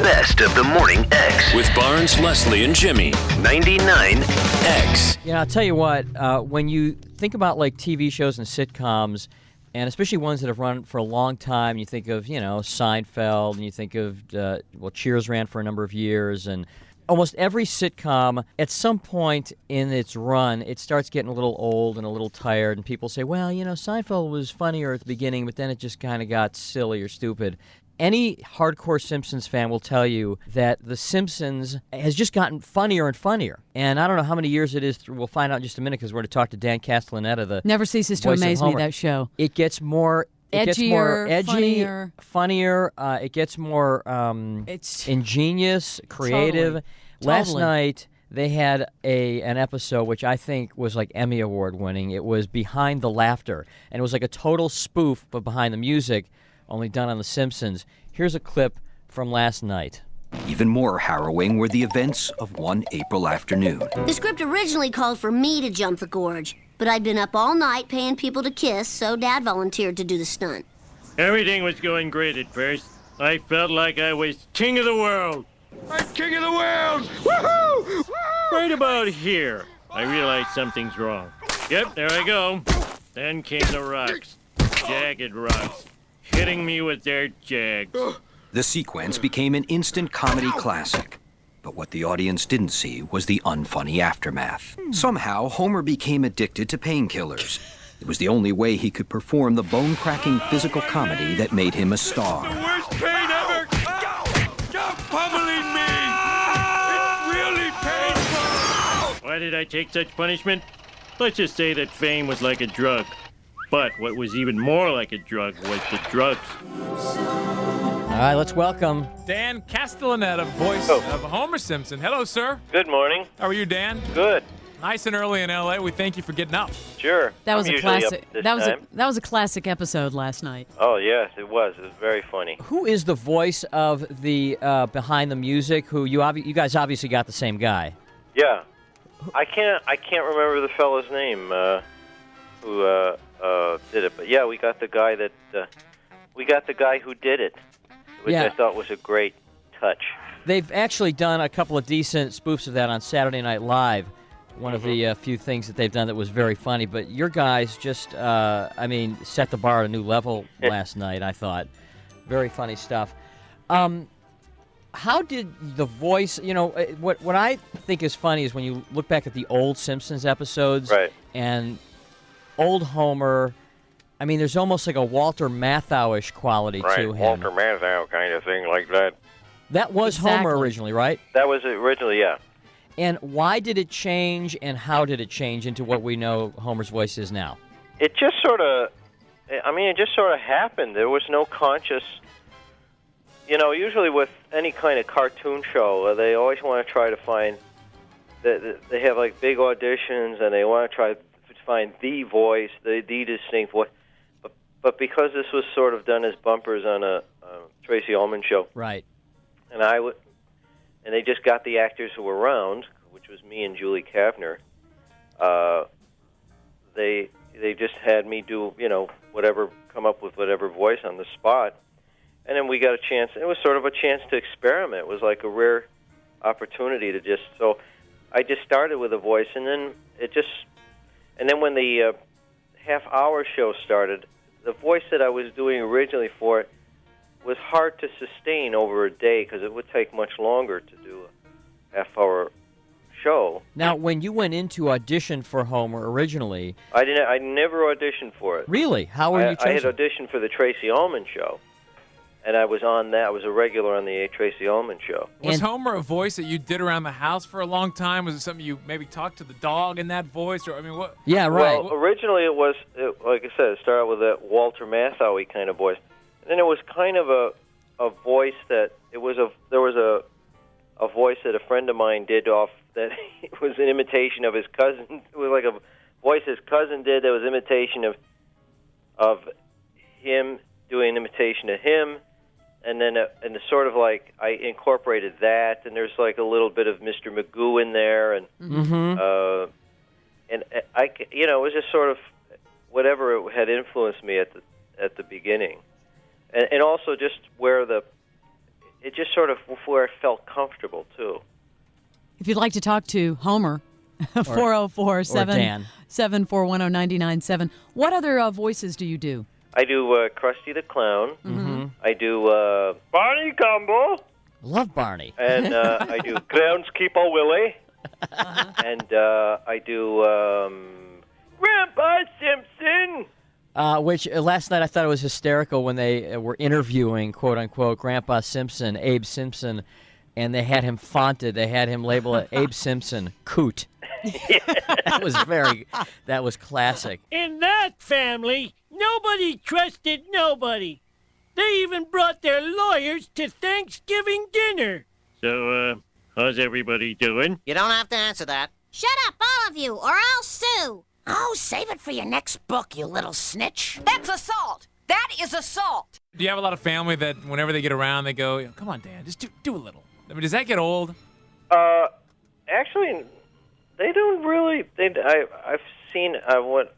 best of the Morning X. With Barnes, Leslie, and Jimmy. 99X. Yeah, I'll tell you what, when you think about like TV shows and sitcoms, and especially ones that have run for a long time, you think of, Seinfeld, and you think of, Cheers ran for a number of years, and almost every sitcom, at some point in its run, it starts getting a little old and a little tired, and people say, well, Seinfeld was funnier at the beginning, but then it just kind of got silly or stupid. Any hardcore Simpsons fan will tell you that The Simpsons has just gotten funnier and funnier. And I don't know how many years it is. We'll find out in just a minute because we're going to talk to Dan Castellaneta, the Never ceases to amaze me, that show. It gets more... It gets more edgy, funnier. It gets more ingenious, creative. Last night, they had an episode which I think was like Emmy Award winning. It was Behind the Laughter. And it was like a total spoof, but behind the music, only done on The Simpsons. Here's a clip from last night. Even more harrowing were the events of one April afternoon. The script originally called for me to jump the gorge, but I'd been up all night paying people to kiss, so Dad volunteered to do the stunt. Everything was going great at first. I felt like I was king of the world. I'm king of the world! Woohoo! Right about here, I realized something's wrong. Yep, there I go. Then came the rocks. Jagged rocks. Hitting me with their jags. The sequence became an instant comedy classic. But what the audience didn't see was the unfunny aftermath. Somehow, Homer became addicted to painkillers. It was the only way he could perform the bone-cracking physical comedy that made him a star. The worst pain ever! Stop pummeling me! It's really painful! Why did I take such punishment? Let's just say that fame was like a drug. But what was even more like a drug was the drugs. All right, let's welcome Dan Castellaneta, voice of Homer Simpson. Hello, sir. Good morning. How are you, Dan? Good. Nice and early in L.A. We thank you for getting up. Sure. That was I'm a usually classic. up this That was a classic episode last night. Oh, yes, it was. It was very funny. Who is the voice of the Behind the Music? Who you guys obviously got the same guy. Yeah. I can't remember the fellow's name who did it, but yeah, we got the guy who did it, which I thought was a great touch. They've actually done a couple of decent spoofs of that on Saturday Night Live. One of the few things that they've done that was very funny. But your guys just, set the bar at a new level last night, I thought. Very funny stuff. How did the voice, what I think is funny is when you look back at the old Simpsons episodes. Right. And old Homer, there's almost like a Walter Matthau-ish quality to him. Walter Matthau kind of thing like that. That was Homer originally, right? That was originally, yeah. And why did it change, and how did it change into what we know Homer's voice is now? It just sort of happened. There was no conscious, usually with any kind of cartoon show, they always want to try to find, they have like big auditions, and they want to try to find the voice, the distinct voice. But because this was sort of done as bumpers on a Tracy Ullman show. Right. And they just got the actors who were around, which was me and Julie Kavner. They just had me do, come up with whatever voice on the spot. And then we got a chance. It was sort of a chance to experiment. It was like a rare opportunity to so I just started with a voice, and then when the half-hour show started, the voice that I was doing originally for it was hard to sustain over a day because it would take much longer to do a half-hour show. Now, when you went in to audition for Homer originally... I never auditioned for it. Really? How were you chosen? I had auditioned for the Tracy Ullman show, and I was on that. I was a regular on the Tracy Ullman show. Was Homer a voice that you did around the house for a long time? Was it something you maybe talked to the dog in that voice? Or what? Yeah, right. Well, originally it was, like I said, it started with that Walter Matthau-y kind of voice. And then it was kind of a voice that there was a voice that a friend of mine did off that it was an imitation of his cousin. It was like a voice his cousin did that was imitation of him doing an imitation of him, and then and sort of like I incorporated that, and there's like a little bit of Mr. Magoo in there, and it was just sort of whatever it had influenced me at the beginning. And also just where it just sort of where it felt comfortable too. If you'd like to talk to Homer, 404-741-0997. What other voices do you do? I do Krusty the Clown. Mm-hmm. I do Barney Gumble. Love Barney. And I do Groundskeeper Willie. And I do Grandpa Simpson. Which last night I thought it was hysterical when they were interviewing, quote unquote, Grandpa Simpson, Abe Simpson, and they had him fonted. They had him label it Abe Simpson, Coot. That was classic. In that family, nobody trusted nobody. They even brought their lawyers to Thanksgiving dinner. So, how's everybody doing? You don't have to answer that. Shut up, all of you, or I'll sue. Oh, save it for your next book, you little snitch. That's assault. That is assault. Do you have a lot of family that whenever they get around, they go, "Come on, Dan, just do a little"? I mean, does that get old? Actually, they don't really. I've seen what.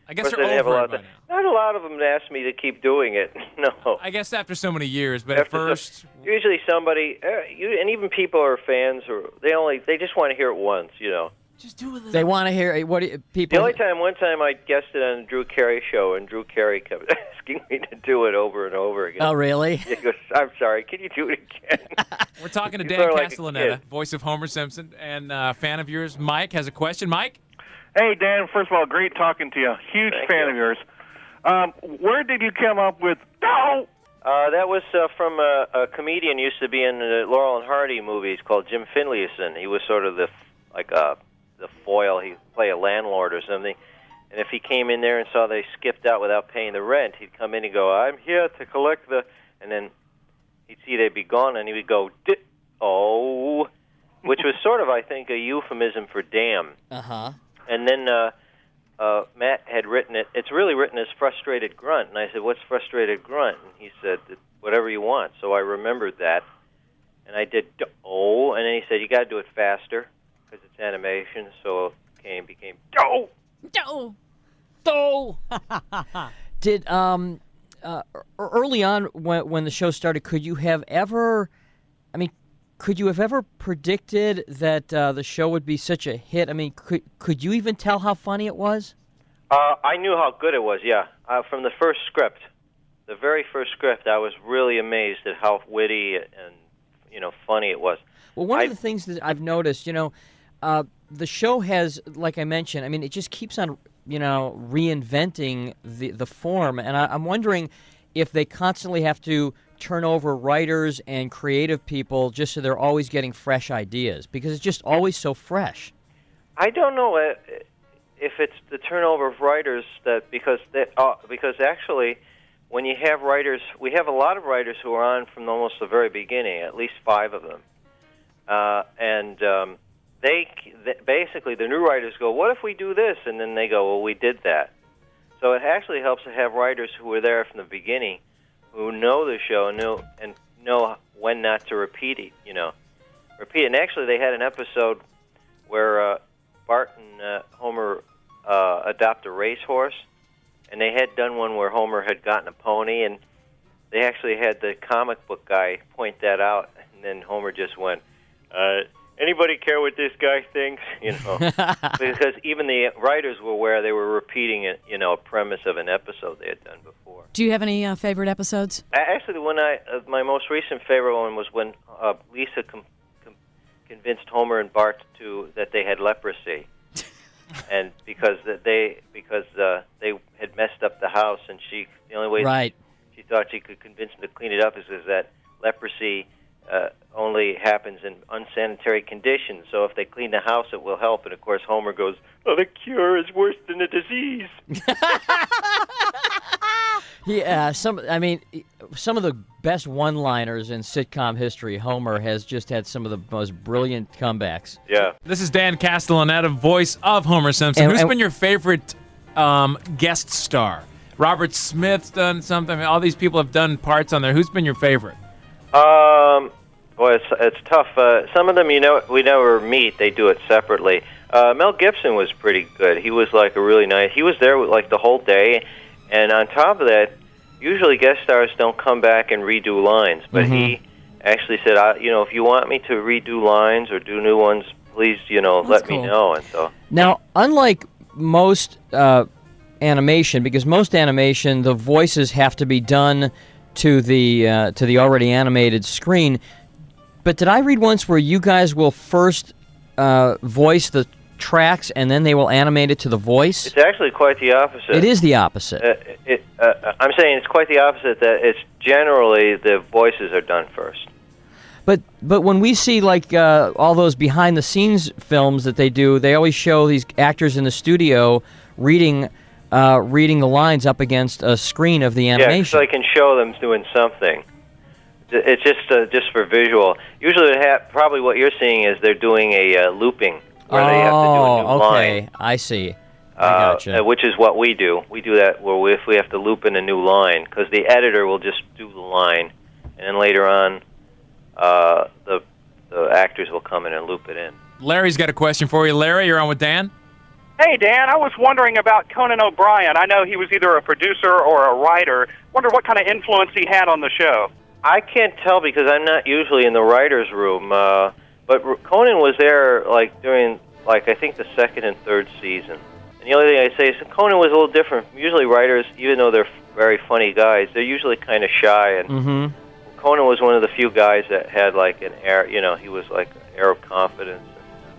I guess they're over it by now. Not a lot of them ask me to keep doing it. No. I guess after so many years, but After at first, usually somebody, and even people are fans, or they just want to hear it once, you know. just do a little. They want to hear people. One time I guested on the Drew Carey show, and Drew Carey kept asking me to do it over and over again. Oh, really? He goes, "I'm sorry, can you do it again?" We're talking to People Dan are like a Castellaneta, kid. voice of Homer Simpson, and a fan of yours. Mike has a question. Mike? Hey, Dan, first of all, great talking to you. Huge fan of yours. Where did you come up with "No"? That was from a comedian used to be in the Laurel and Hardy movies called Jim Finlayson. He was sort of the foil. He'd play a landlord or something. And if he came in there and saw they skipped out without paying the rent, he'd come in and go, "I'm here to collect the..." And then he'd see they'd be gone, and he would go, "Oh," which was sort of, I think, a euphemism for damn. Uh-huh. And then Matt had written it. It's really written as frustrated grunt. And I said, "What's frustrated grunt?" And he said, "Whatever you want." So I remembered that. And I did, "Oh." And then he said, "You got to do it faster because it's animation." So it became, "Oh." Did early on when the show started, could you have ever predicted that the show would be such a hit? I mean, could you even tell how funny it was? I knew how good it was, yeah. From the first script, the very first script, I was really amazed at how witty and funny it was. Well, one of the things that I've noticed, the show has, like I mentioned, I mean, it just keeps on, reinventing the form, and I'm wondering if they constantly have to turn over writers and creative people just so they're always getting fresh ideas, because it's just always so fresh. I don't know if it's the turnover of writers because actually, when you have writers, we have a lot of writers who are on from almost the very beginning, at least 5 of them, and they basically, the new writers go, "What if we do this?" And then they go, "Well, we did that." So it actually helps to have writers who were there from the beginning, who know the show and know when not to repeat it. Repeat it. And actually, they had an episode where Bart and Homer adopt a racehorse, and they had done one where Homer had gotten a pony, and they actually had the comic book guy point that out, and then Homer just went, "Anybody care what this guy thinks?" Because even the writers were aware they were repeating it, a premise of an episode they had done before. Do you have any favorite episodes? Actually, my most recent favorite one was when Lisa convinced Homer and Bart that they had leprosy, and because they had messed up the house, and the only way she thought she could convince them to clean it up is that leprosy only happens in unsanitary conditions. So if they clean the house, it will help. And of course, Homer goes, "Oh, the cure is worse than the disease." Yeah, some of the best one-liners in sitcom history. Homer has just had some of the most brilliant comebacks. Yeah. This is Dan Castellaneta, voice of Homer Simpson. Who's been your favorite guest star? Robert Smith's done something. I mean, all these people have done parts on there. Who's been your favorite? Boy, it's tough. Some of them, we never meet. They do it separately. Mel Gibson was pretty good. He was like a really nice. He was there like the whole day, and on top of that, usually guest stars don't come back and redo lines, but he actually said, if you want me to redo lines or do new ones, please, let me know. And so now, unlike most animation, because most animation, the voices have to be done to the already animated screen. But did I read once where you guys will first voice the tracks and then they will animate it to the voice? It's actually quite the opposite. It is the opposite. I'm saying it's quite the opposite, that it's generally the voices are done first. But when we see all those behind the scenes films that they do, they always show these actors in the studio reading the lines up against a screen of the animation. Yeah, so I can show them doing something. It's just for visual. Usually, probably what you're seeing is they're doing a looping where they have to do a new line. I see. I gotcha. Which is what we do. We do that if we have to loop in a new line, because the editor will just do the line, and then later on, the actors will come in and loop it in. Larry's got a question for you. Larry, you're on with Dan. Hey, Dan, I was wondering about Conan O'Brien. I know he was either a producer or a writer. Wonder what kind of influence he had on the show. I can't tell because I'm not usually in the writer's room, but Conan was there during I think the second and third season. And the only thing I say is Conan was a little different. Usually writers, even though they're very funny guys, they're usually kind of shy. And Conan was one of the few guys that had an air. He was an air of confidence.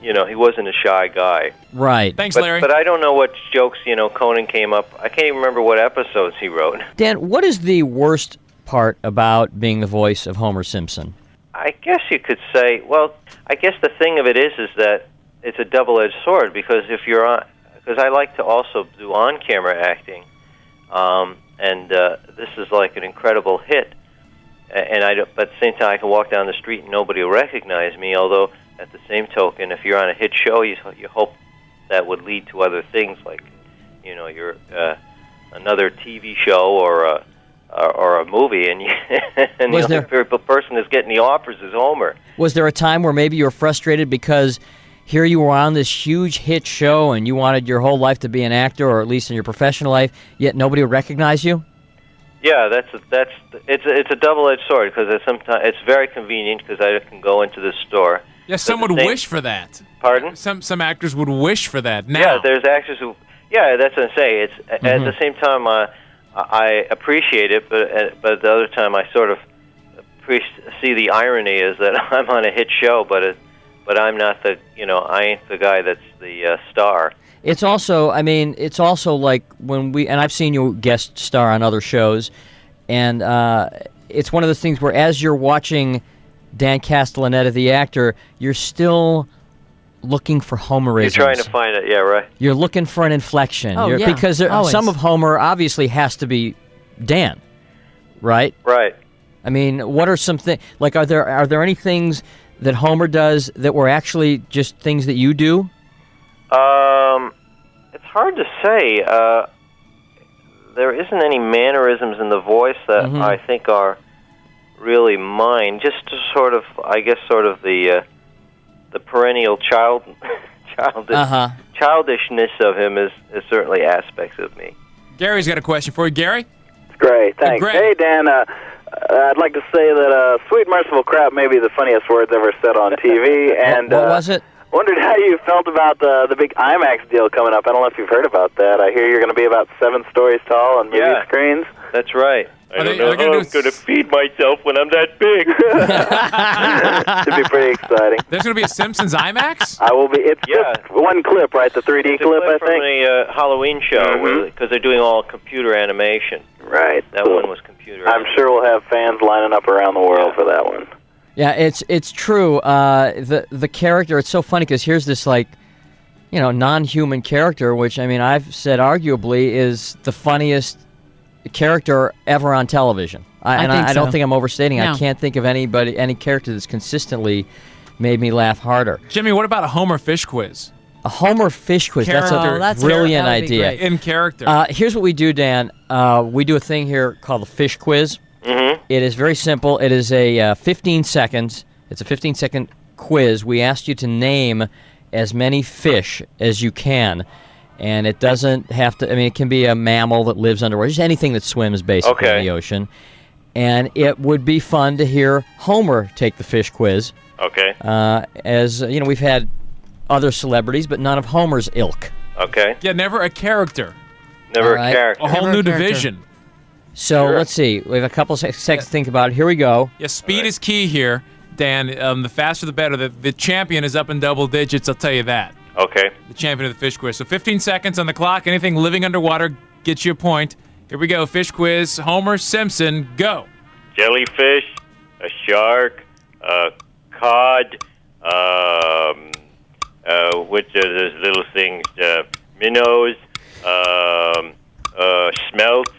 He wasn't a shy guy. Right. Thanks, Larry. But I don't know what jokes Conan came up. I can't even remember what episodes he wrote. Dan, what is the worst part about being the voice of Homer Simpson? I guess you could say, I guess the thing of it is that it's a double-edged sword, because because I like to also do on-camera acting, and this is an incredible hit, but at the same time I can walk down the street and nobody will recognize me, although at the same token, if you're on a hit show, you hope that would lead to other things, you're another TV show or a movie, and the only person that's getting the offers is Homer. Was there a time where maybe you were frustrated because here you were on this huge hit show and you wanted your whole life to be an actor, or at least in your professional life, yet nobody would recognize you? Yeah, it's a double-edged sword, because sometimes it's very convenient because I can go into the store. Yeah, some would wish for that. Pardon? Some actors would wish for that now. Yeah, there's actors who. Yeah, that's what I'm saying. It's at the same time I appreciate it, but at the other time I sort of see the irony is that I'm on a hit show, but I'm not the I ain't the guy that's the star. It's also like when and I've seen you guest star on other shows, and it's one of those things where as you're watching Dan Castellaneta, the actor, you're still looking for Homerisms. You're trying to find it, yeah, right. You're looking for an inflection. Because some of Homer obviously has to be Dan, right? Right. I mean, what are some things, are there any things that Homer does that were actually just things that you do? It's hard to say. There isn't any mannerisms in the voice that I think are really mine. Just sort of the perennial childishness of him is certainly aspects of me. Gary's got a question for you. Gary? Great, thanks. Hey, Dan, I'd like to say that sweet merciful crap may be the funniest words ever said on TV. And what was it? Wondered how you felt about the big IMAX deal coming up. I don't know if you've heard about that. I hear you're going to be about 7 stories tall on movie screens. That's right. I don't know how I'm going to feed myself when I'm that big. Should be pretty exciting. There's going to be a Simpsons IMAX? I will be. It's just one clip, right? The 3D clip, I think. From the Halloween show, because they're doing all computer animation. Right. That one was computer I'm sure we'll have fans lining up around the world for that one. Yeah, it's true. The character, it's so funny because here's this non-human character, which I've said arguably is the funniest character ever on television. I don't think I'm overstating. No. I can't think of any character that's consistently made me laugh harder. Jimmy, what about a Homer fish quiz? A Homer fish quiz. That's a brilliant idea. In character. Here's what we do, Dan. We do a thing here called the fish quiz. It is very simple. It is a 15 seconds. It's a 15-second quiz. We ask you to name as many fish as you can. And it doesn't have to, it can be a mammal that lives underwater, just anything that swims basically in the ocean. And it would be fun to hear Homer take the fish quiz. Okay. As you know, we've had other celebrities, but none of Homer's ilk. Okay. Yeah, never a character. Never a character. A whole new division. So let's see. We have a couple seconds to think about it. Here we go. Yeah, speed is key here, Dan. The faster the better. The champion is up in double digits, I'll tell you that. Okay. The champion of the fish quiz. So 15 seconds on the clock. Anything living underwater gets you a point. Here we go. Fish quiz. Homer Simpson, go. Jellyfish, a shark, a cod, which are those little things, minnows, smelts,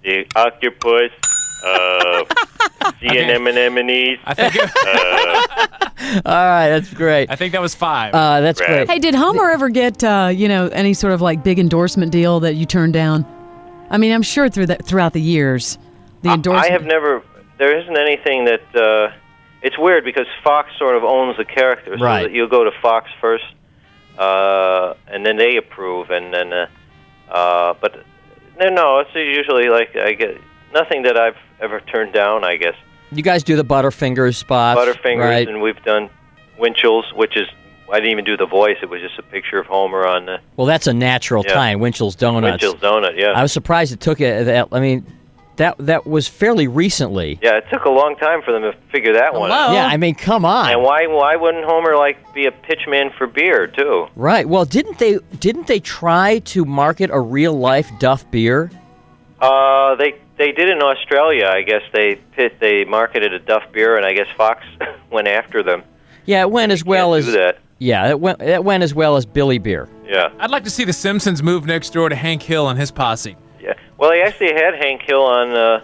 the octopus, sea anemones. I think All right, that's great. I think that was 5. That's great. Hey, did Homer ever get any sort of like big endorsement deal that you turned down? I mean, I'm sure throughout the years, the endorsement. I have never. There isn't anything that. It's weird because Fox sort of owns the character, so Right. that you'll go to Fox first, and then they approve, and then. But no, it's usually like I get nothing that I've ever turned down. I guess. You guys do the Butterfingers spots. Butterfingers, right? and we've done Winchell's, which is I didn't even do the voice. It was just a picture of Homer on the. Well, that's a natural tie. Winchell's Donuts. Winchell's Donut, yeah. I was surprised it took it. I mean, that was fairly recently. Yeah, it took a long time for them to figure that one out. Yeah, I mean, come on. And why wouldn't Homer be a pitchman for beer too? Right. Well, didn't they try to market a real life Duff beer? They did in Australia. I guess they marketed a Duff beer, and I guess Fox went after them. Yeah, it went as well as. Do that. Yeah, it went as well as Billy Beer. Yeah. I'd like to see the Simpsons move next door to Hank Hill and his posse. Yeah. Well, they actually had Hank Hill on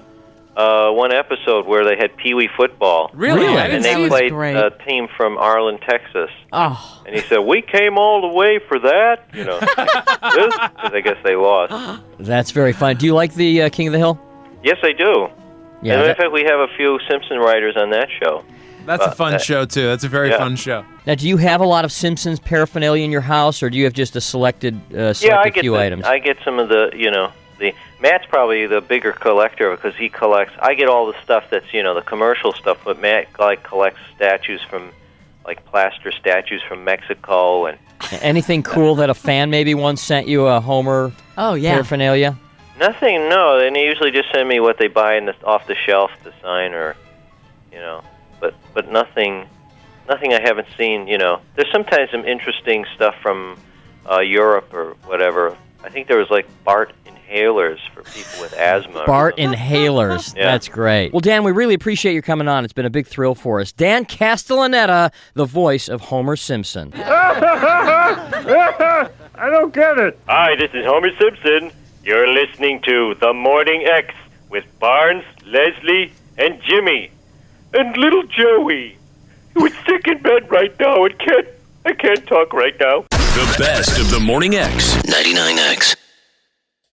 one episode where they had Pee Wee football. Really? I And didn't they see played that. a team from Arlen, Texas. Oh. And he said, "We came all the way for that," because I guess they lost. That's very fun. Do you like the King of the Hill? Yes, I do. Yeah, and in fact, we have a few Simpson writers on that show. That's a fun show, too. That's a very fun show. Now, do you have a lot of Simpsons paraphernalia in your house, or do you have just a selected few items? I get some of the Matt's probably the bigger collector because he collects. I get all the stuff that's the commercial stuff, but Matt collects statues from plaster statues from Mexico and Anything cool that a fan maybe once sent you, a Homer paraphernalia? Nothing. No, they usually just send me what they buy off the shelf to sign, or but nothing I haven't seen. There's sometimes some interesting stuff from Europe or whatever. I think there was Bart inhalers for people with asthma. Bart inhalers. Yeah. That's great. Well, Dan, we really appreciate you coming on. It's been a big thrill for us. Dan Castellaneta, the voice of Homer Simpson. I don't get it. Hi, this is Homer Simpson. You're listening to The Morning X with Barnes, Leslie, and Jimmy. And little Joey, who is sick in bed right now and I can't talk right now. The best of The Morning X. 99X.